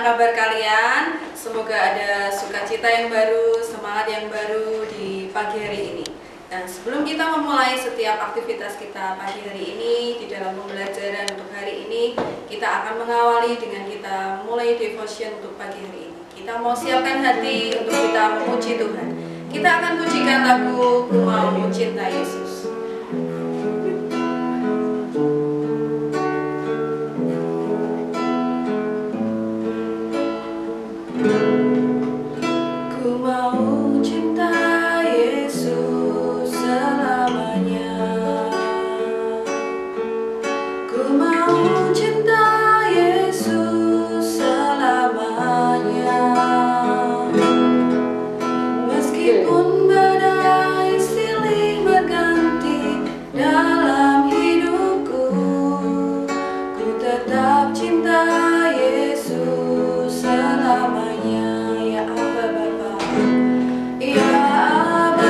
kabar kalian? Semoga ada sukacita yang baru, semangat yang baru di pagi hari ini. Dan sebelum kita memulai setiap aktivitas kita pagi hari ini di dalam pembelajaran untuk hari ini, kita akan mengawali dengan kita mulai devotion untuk pagi hari ini. Kita mau siapkan hati untuk kita memuji Tuhan. Kita akan pujikan lagu Ku Mau Cinta Yesus. Ku mau cinta Yesus selamanya. Ku mau cinta Yesus selamanya. Meskipun badai silih berganti dalam hidupku, ku tetap cinta Yesus selamanya. Ya Aba Bapa, ya Aba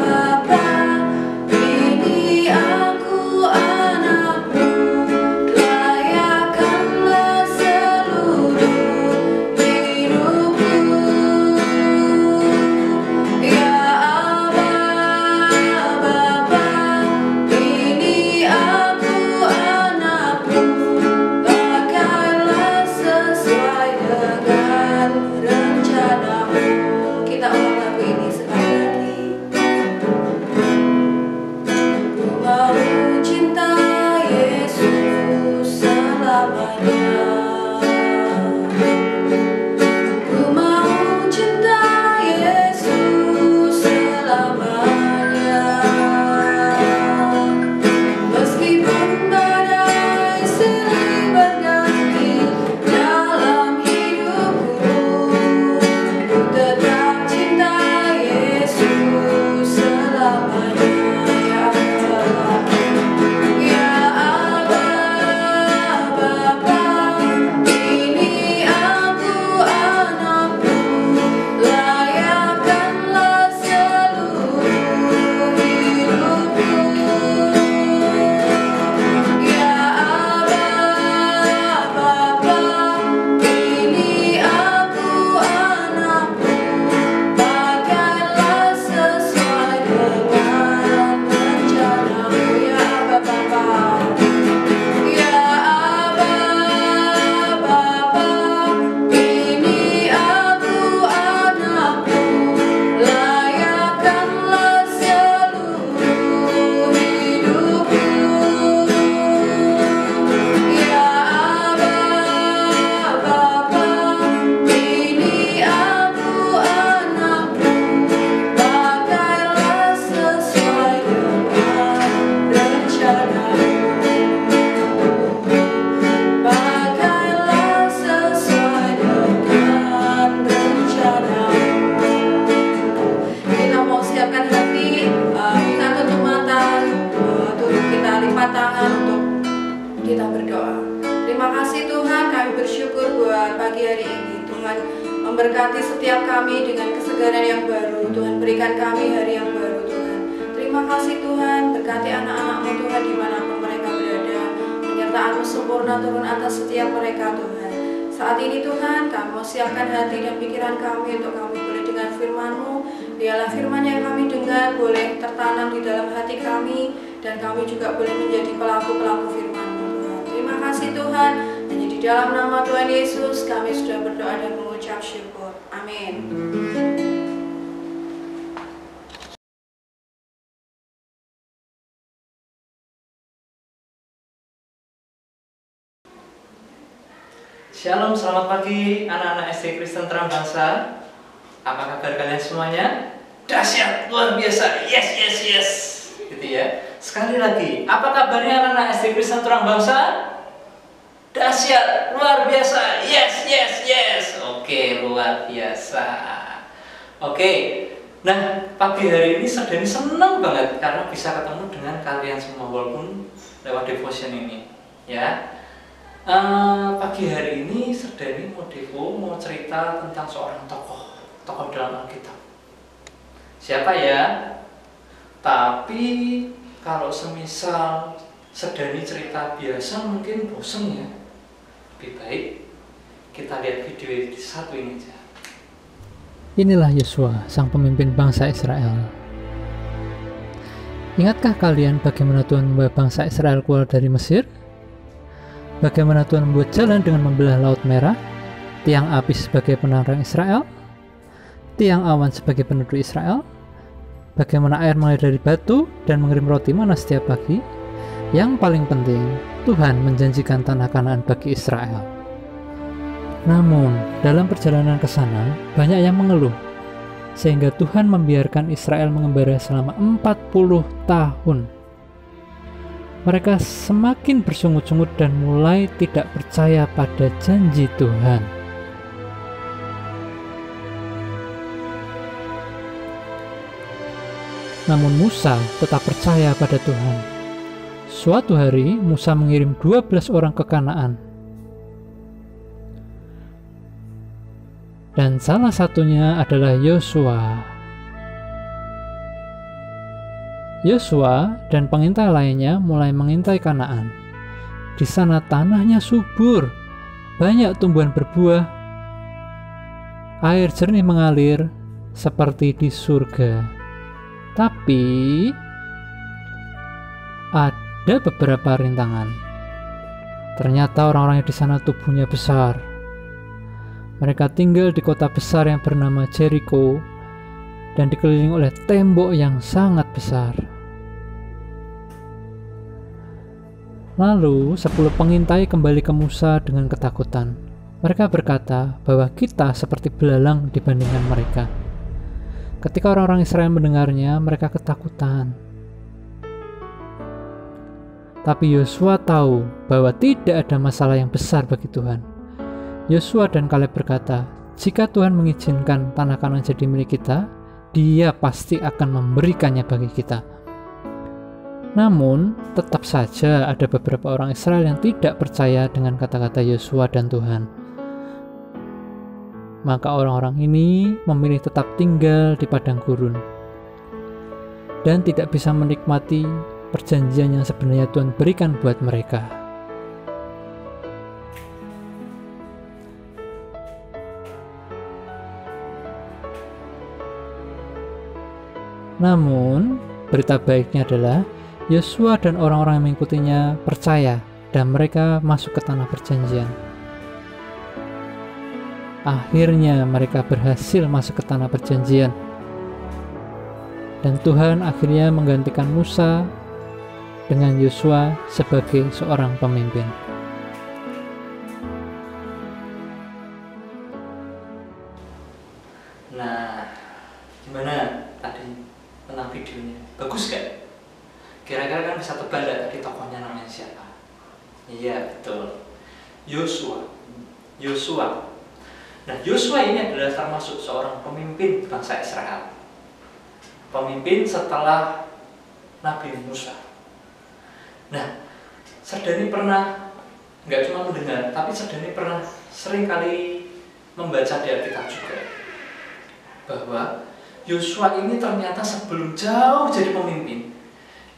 Bapa, ini aku anakmu, layakkanlah seluruh hidupku. Ya Aba Bapa, ini aku anakmu, pakailah sesuai dengan rencanamu. Kita ulang lagu ini sekali lagi. Ku mau cinta Yesus selamanya. Ku mau cinta Yesus selamanya. Meskipun badai silih berganti dalam hidupku, ku tetap cinta Yesus selamanya. Ya Aba Bapa, ini aku anakmu, layakkanlah seluruh hidupku. Ya Aba Bapa, ini aku anakmu, pakailah sesuai dengan rencanamu. Ya Aba Bapa, ya Aba Bapa, ini aku anakmu, layakkanlah seluruh hidupku. Ya Aba Bapa, ini aku anakmu, pakailah sesuai dengan rencanamu. Pakailah sesuai dengan rencanamu. Kita mau siapkan hati, kita tutup mata, kita lipat tangan untuk kita berdoa. Terima kasih Tuhan, kami bersyukur buat pagi hari ini. Tuhan memberkati setiap kami dengan kesegaran yang baru. Tuhan berikan kami hari yang baru Tuhan. Terima kasih Tuhan, berkati anak-anak-Mu Tuhan dimanapun mereka berada. Penyertaan-Mu sempurna turun atas setiap mereka Tuhan. Saat ini Tuhan, kami mau siapkan hati dan pikiran kami untuk kami boleh dengar firman-Mu. Biarlah firman yang kami dengar boleh tertanam di dalam hati kami, dan kami juga boleh menjadi pelaku-pelaku firman-Mu Tuhan. Terima kasih Tuhan, hanya di dalam nama Tuhan Yesus kami sudah berdoa dan mengucap syukur. Amin. Shalom, selamat pagi anak-anak SD Kristen Terang Bangsa. Apa kabar kalian semuanya? Dahsyat, luar biasa, yes, yes, yes. Gitu ya. Sekali lagi, apa kabarnya anak-anak SD Kristen Terang Bangsa? Dahsyat, luar biasa, yes, yes, yes. Oke, luar biasa. Oke, nah pagi hari ini Serdani senang banget karena bisa ketemu dengan kalian semua walaupun lewat devotion ini, ya. Pagi hari ini Serdani mau cerita tentang seorang tokoh dalam Alkitab. Siapa ya? Tapi kalau semisal Serdani cerita biasa mungkin bosen ya. Lebih baik Kita lihat video satu ini aja. Inilah Yosua, sang pemimpin bangsa Israel. Ingatkah kalian bagaimana Tuhan membawa bangsa Israel keluar dari Mesir? Bagaimana Tuhan membuat jalan dengan membelah Laut Merah, tiang api sebagai penerang Israel, tiang awan sebagai peneduh Israel, bagaimana air mengalir dari batu dan mengirim roti mana setiap pagi. Yang paling penting, Tuhan menjanjikan tanah Kanaan bagi Israel. Namun, dalam perjalanan ke sana, banyak yang mengeluh, sehingga Tuhan membiarkan Israel mengembara selama 40 tahun. Mereka semakin bersungut-sungut dan mulai tidak percaya pada janji Tuhan. Namun Musa tetap percaya pada Tuhan. Suatu hari Musa mengirim 12 orang ke Kanaan. Dan salah satunya adalah Yosua. Yosua dan pengintai lainnya mulai mengintai Kanaan. Di sana tanahnya subur, banyak tumbuhan berbuah, air jernih mengalir seperti di surga. Tapi ada beberapa rintangan. Ternyata orang-orang di sana tubuhnya besar. Mereka tinggal di kota besar yang bernama Jericho dan dikelilingi oleh tembok yang sangat besar. Lalu 10 pengintai kembali ke Musa dengan ketakutan. Mereka berkata bahwa kita seperti belalang dibandingkan mereka. Ketika orang-orang Israel mendengarnya, mereka ketakutan. Tapi Yosua tahu bahwa tidak ada masalah yang besar bagi Tuhan. Yosua dan Kaleb berkata, jika Tuhan mengizinkan tanah Kanaan jadi milik kita, Dia pasti akan memberikannya bagi kita. Namun, tetap saja ada beberapa orang Israel yang tidak percaya dengan kata-kata Yosua dan Tuhan. Maka orang-orang ini memilih tetap tinggal di padang gurun dan tidak bisa menikmati perjanjian yang sebenarnya Tuhan berikan buat mereka. Namun, berita baiknya adalah Yosua dan orang-orang yang mengikutinya percaya dan mereka masuk ke tanah perjanjian. Akhirnya mereka berhasil masuk ke tanah perjanjian. Dan Tuhan akhirnya menggantikan Musa dengan Yosua sebagai seorang pemimpin. Nah, gimana tadi tentang videonya? Bagus gak? Kira-kira kan bisa tebak gak tadi tokohnya namanya siapa? Iya, betul. Yosua. Nah, Yosua ini adalah termasuk seorang pemimpin bangsa Israel. Pemimpin setelah Nabi Musa. Nah, Sardani pernah, nggak cuma mendengar, tapi Sardani pernah sering kali membaca di Alkitab juga bahwa Yosua ini ternyata sebelum jauh jadi pemimpin,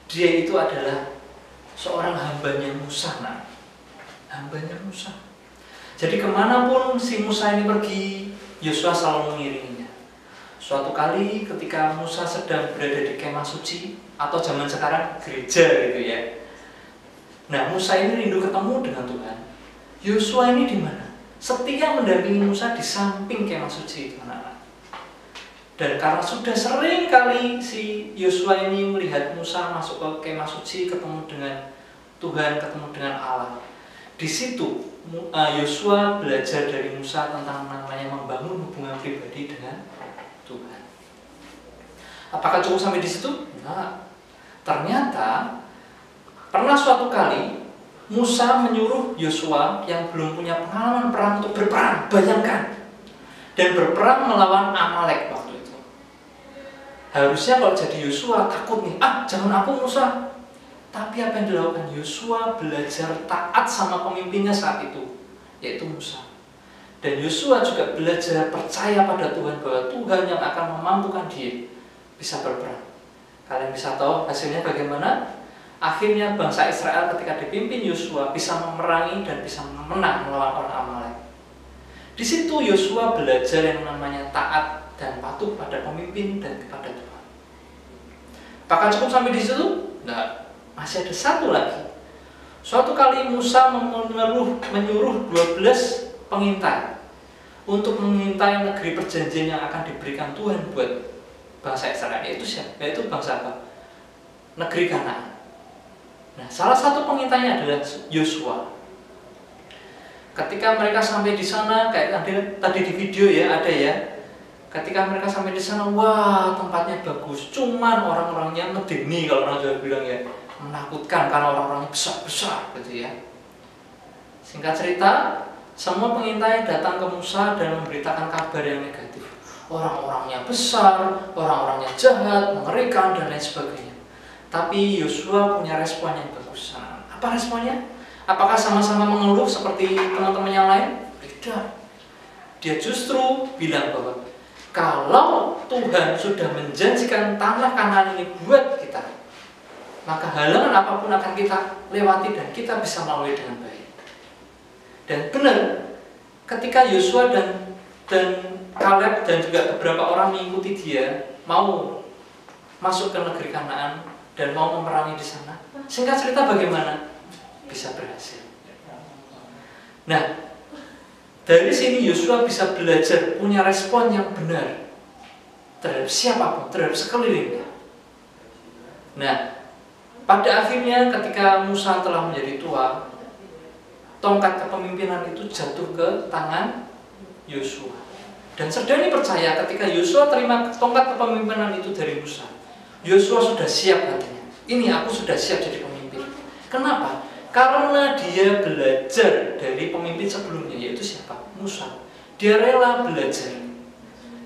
dia itu adalah seorang hambanya Musa. Nah, hambanya Musa. Jadi kemanapun si Musa ini pergi, Yosua selalu mengiringinya. Suatu kali ketika Musa sedang berada di kemah suci, atau zaman sekarang gereja gitu ya. Nah, Musa ini rindu ketemu dengan Tuhan. Yosua ini di mana? Setia mendampingi Musa di samping kemah suci, teman-teman. Dan karena sudah sering kali si Yosua ini melihat Musa masuk ke kemah suci, ketemu dengan Tuhan, ketemu dengan Allah. Di situ Yosua belajar dari Musa tentang namanya membangun hubungan pribadi dengan Tuhan. Apakah cukup sampai di situ? Nah, ternyata pernah suatu kali Musa menyuruh Yosua yang belum punya pengalaman perang untuk berperang, bayangkan, dan berperang melawan Amalek waktu itu. Harusnya kalau jadi Yosua takut nih, jangan aku Musa. Tapi apa yang dilakukan Yosua? Belajar taat sama pemimpinnya saat itu, yaitu Musa. Dan Yosua juga belajar percaya pada Tuhan, bahwa Tuhan yang akan memampukan dia bisa berperang. Kalian bisa tahu hasilnya bagaimana? Akhirnya bangsa Israel ketika dipimpin Yosua bisa memerangi dan bisa menang melawan orang Amalek. Di situ Yosua belajar yang namanya taat dan patuh pada pemimpin dan kepada Tuhan. Apakah cukup sampai di situ? Enggak, masih ada satu lagi. Suatu kali Musa menyuruh 12 pengintai untuk mengintai negeri perjanjian yang akan diberikan Tuhan buat bangsa Israel. Yaitu bangsa apa? Negeri Kanaan. Nah, salah satu pengintainya adalah Yosua. Ketika mereka sampai di sana, kayak tadi di video ya ada ya. Ketika mereka sampai di sana, wah tempatnya bagus. Cuman orang-orangnya medeni kalau orang Jawa bilang ya, menakutkan karena orang-orangnya besar-besar gitu ya. Singkat cerita, semua pengintai datang ke Musa dan memberitakan kabar yang negatif. Orang-orangnya besar, orang-orangnya jahat, mengerikan dan lain sebagainya. Tapi Yosua punya respon yang bagus. Nah, apa responnya? Apakah sama-sama mengeluh seperti teman-teman yang lain? Tidak. Dia justru bilang bahwa kalau Tuhan sudah menjanjikan tanah Kanaan ini buat kita, maka halangan apapun akan kita lewati dan kita bisa melalui dengan baik. Dan benar, ketika Yosua dan Kaleb dan juga beberapa orang mengikuti dia mau masuk ke negeri Kanaan dan mau memerangi di sana, singkat cerita bagaimana? Bisa berhasil. Nah, dari sini Yosua bisa belajar punya respon yang benar terhadap siapapun, terhadap sekelilingnya. Nah, pada akhirnya ketika Musa telah menjadi tua, tongkat kepemimpinan itu jatuh ke tangan Yosua. Dan Serdani percaya ketika Yosua terima tongkat kepemimpinan itu dari Musa, Yosua sudah siap hatinya. Ini aku sudah siap jadi pemimpin. Kenapa? Karena dia belajar dari pemimpin sebelumnya, yaitu siapa? Musa. Dia rela belajar.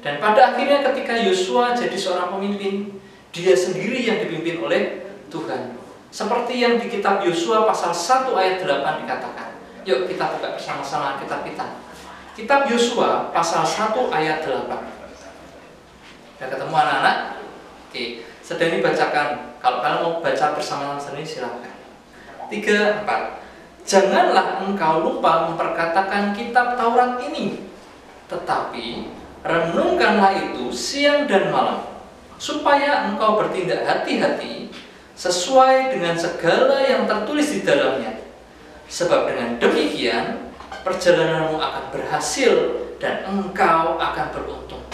Dan pada akhirnya ketika Yosua jadi seorang pemimpin, dia sendiri yang dipimpin oleh Tuhan. Seperti yang di kitab Yosua pasal 1 ayat 8 dikatakan. Yuk kita buka bersama-sama kitab kita. Kitab Yosua pasal 1 ayat 8. Sudah ketemu anak-anak? Oke, sedang dibacakan. Kalau kalian mau baca bersama-sama sendiri silakan. 3, 4. Janganlah engkau lupa memperkatakan kitab Taurat ini, tetapi renungkanlah itu siang dan malam, supaya engkau bertindak hati-hati sesuai dengan segala yang tertulis di dalamnya. Sebab dengan demikian perjalananmu akan berhasil dan engkau akan beruntung.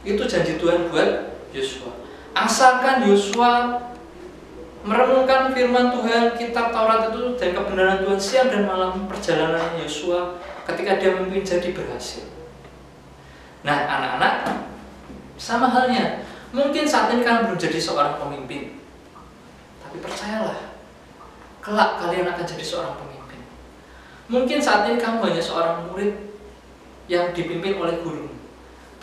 Itu janji Tuhan buat Yosua. Asalkan Yosua merenungkan firman Tuhan, kitab Taurat itu dan kebenaran Tuhan siang dan malam, perjalanan Yosua ketika dia memimpin jadi berhasil. Nah, anak-anak, sama halnya. Mungkin saat ini kalian belum jadi seorang pemimpin, tapi percayalah, kelak kalian akan jadi seorang pemimpin. Mungkin saat ini kamu hanya seorang murid yang dipimpin oleh gurumu,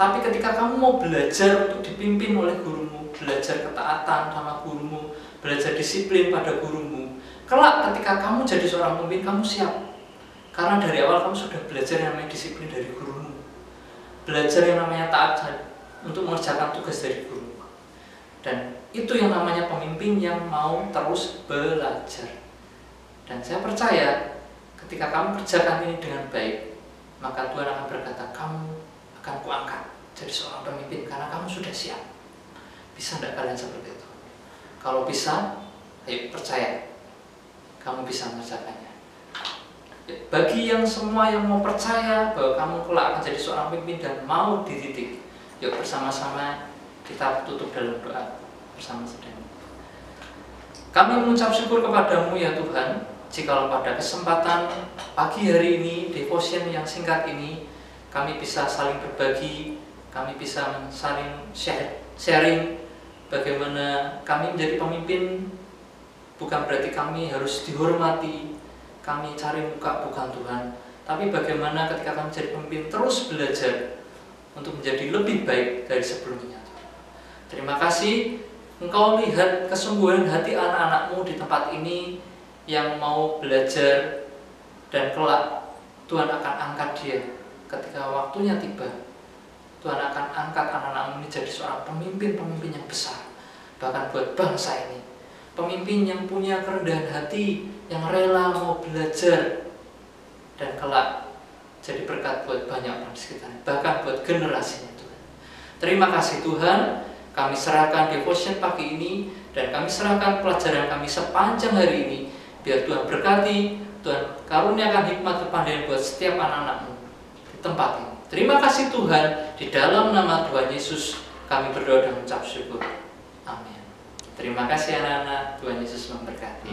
tapi ketika kamu mau belajar untuk dipimpin oleh gurumu, belajar ketaatan sama gurumu, belajar disiplin pada gurumu, kelak ketika kamu jadi seorang pemimpin, kamu siap. Karena dari awal kamu sudah belajar yang namanya disiplin dari gurumu, belajar yang namanya taat untuk mengerjakan tugas dari guru. Dan itu yang namanya pemimpin yang mau terus belajar. Dan saya percaya ketika kamu kerjakan ini dengan baik, maka Tuhan akan berkata, kamu akan kuangkat jadi seorang pemimpin karena kamu sudah siap. Bisa tidak kalian seperti itu? Kalau bisa, ayo percaya, kamu bisa mengerjakannya. Bagi yang semua yang mau percaya bahwa kamu kelak akan jadi seorang pemimpin dan mau dididik, yuk bersama-sama kita tutup dalam doa bersama-sama. Kami mengucap syukur kepadamu ya Tuhan, jikalau pada kesempatan pagi hari ini, devotion yang singkat ini, kami bisa saling berbagi, kami bisa saling sharing bagaimana kami menjadi pemimpin. Bukan berarti kami harus dihormati, kami cari muka, bukan Tuhan, tapi bagaimana ketika kami menjadi pemimpin terus belajar untuk menjadi lebih baik dari sebelumnya. Terima kasih Engkau lihat kesungguhan hati anak-anakmu di tempat ini yang mau belajar, dan kelak Tuhan akan angkat dia ketika waktunya tiba. Tuhan akan angkat anak-anakmu ini jadi seorang pemimpin-pemimpin yang besar, bahkan buat bangsa ini. Pemimpin yang punya kerendahan hati, yang rela mau belajar, dan kelak jadi berkat buat banyak orang di sekitarnya, bahkan buat generasinya Tuhan. Terima kasih Tuhan, kami serahkan devotion pagi ini, dan kami serahkan pelajaran kami sepanjang hari ini. Biar Tuhan berkati, Tuhan karuniakan hikmat kepandaian buat setiap anak-anak-Mu di tempat ini. Terima kasih Tuhan, di dalam nama Tuhan Yesus kami berdoa dan mengucap syukur. Amin. Terima kasih anak-anak, Tuhan Yesus memberkati.